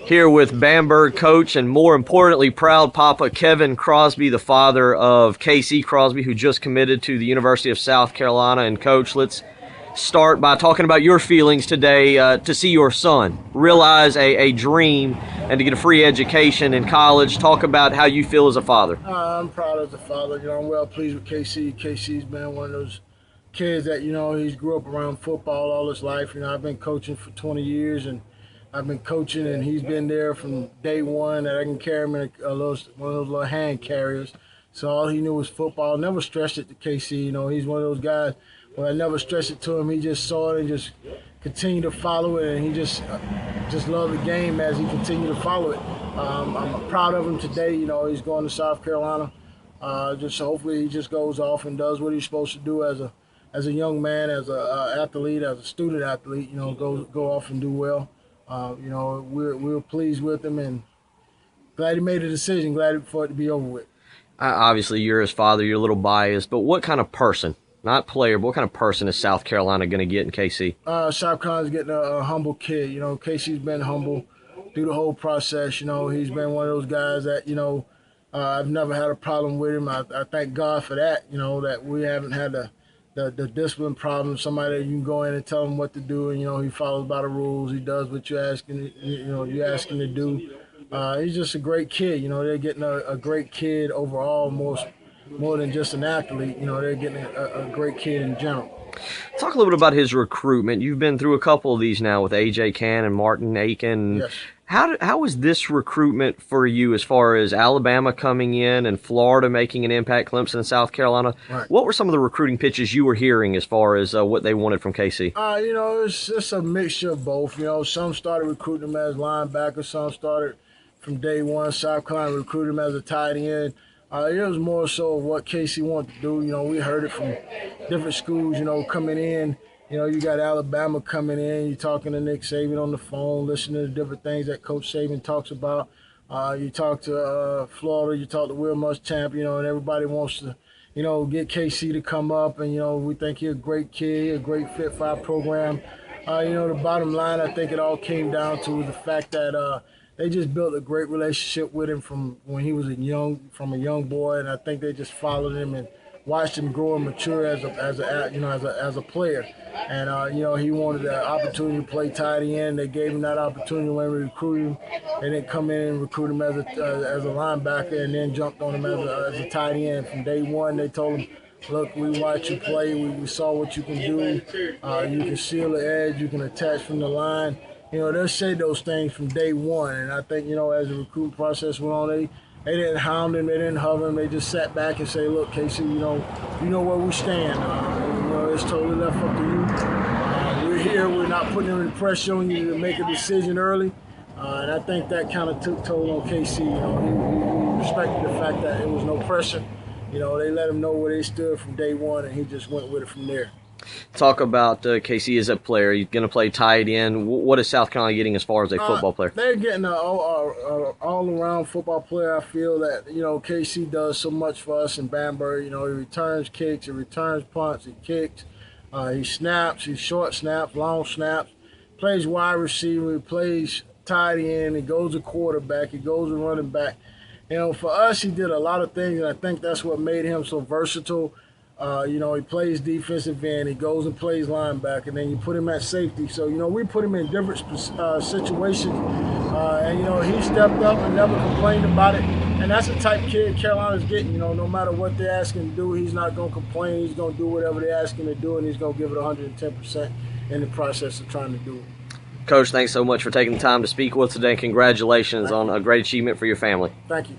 Here with Bamberg coach and, more importantly, proud Papa Kevin Crosby, the father of Casey Crosby, who just committed to the University of South Carolina. And Coach, let's start by talking about your feelings today to see your son realize a dream and to get a free education in college. Talk about how you feel as a father. I'm proud as a father. I'm well pleased with Casey. Casey's been one of those kids that, he's grew up around football all his life. I've been coaching for 20 years, and I've been coaching, and he's been there from day one that I can carry him in one of those little hand carriers. So all he knew was football. Never stressed it to Casey. He's one of those guys where I never stressed it to him. He just saw it and just continued to follow it, and he just loved the game as he continued to follow it. I'm proud of him today. He's going to South Carolina. Just hopefully he just goes off and does what he's supposed to do as a young man, as a athlete, as a student athlete. Go off and do well. We're pleased with him and glad he made a decision. Glad for it to be over with. Obviously, you're his father. You're a little biased, but what kind of person, not player, but what kind of person is South Carolina going to get in KC? South Carolina's getting a humble kid. Casey's been humble through the whole process. He's been one of those guys that, I've never had a problem with him. I thank God for that, that we haven't had the discipline problem. Somebody that you can go in and tell him what to do, and, he follows by the rules. He does what you ask him to do. He's just a great kid. They're getting a great kid overall, more than just an athlete. They're getting a great kid in general. Talk a little bit about his recruitment. You've been through a couple of these now with A.J. Cann and Martin Aiken. Yes. How was this recruitment for you as far as Alabama coming in and Florida making an impact, Clemson and South Carolina? Right. What were some of the recruiting pitches you were hearing as far as what they wanted from KC? It's a mixture of both. Some started recruiting him as linebackers. Some started from day one. South Carolina recruited him as a tight end. It was more so of what Casey wanted to do. We heard it from different schools, coming in. You got Alabama coming in. You're talking to Nick Saban on the phone, listening to different things that Coach Saban talks about. You talk to Florida. You talk to Will Muschamp, and everybody wants to, get KC to come up. And, we think he's a great kid, a great fit for our program. The bottom line, I think it all came down to the fact that they just built a great relationship with him from when he was a young boy, and I think they just followed him and watched him grow and mature as a player. And he wanted the opportunity to play tight end. They gave him that opportunity when we recruited him. They didn't come in and recruit him as a linebacker and then jumped on him as a tight end. From day one, they told him, look, we watched you play. We saw what you can do. You can seal the edge. You can attach from the line. They'll say those things from day one. And I think, as the recruiting process went on, they didn't hound him, they didn't hover him, they just sat back and say, look, Casey, you know where we stand. It's totally left up to you. We're here, we're not putting any pressure on you to make a decision early. And I think that kind of took toll on Casey. He respected the fact that there was no pressure. They let him know where they stood from day one, and he just went with it from there. Talk about KC as a player. He's going to play tight end. What is South Carolina getting as far as a football player? They're getting an all-around football player. I feel that, KC does so much for us in Bamberg. He returns kicks, he returns punts, he kicks, he snaps, he short snaps, long snaps, plays wide receiver, he plays tight end, he goes to quarterback, he goes to running back. For us, he did a lot of things, and I think that's what made him so versatile. He plays defensive end. He goes and plays linebacker, and then you put him at safety. So, we put him in different situations, and, he stepped up and never complained about it. And that's the type of kid Carolina's getting. No matter what they ask him to do, he's not going to complain. He's going to do whatever they ask him to do, and he's going to give it 110% in the process of trying to do it. Coach, thanks so much for taking the time to speak with us today. Congratulations on a great achievement for your family. Thank you.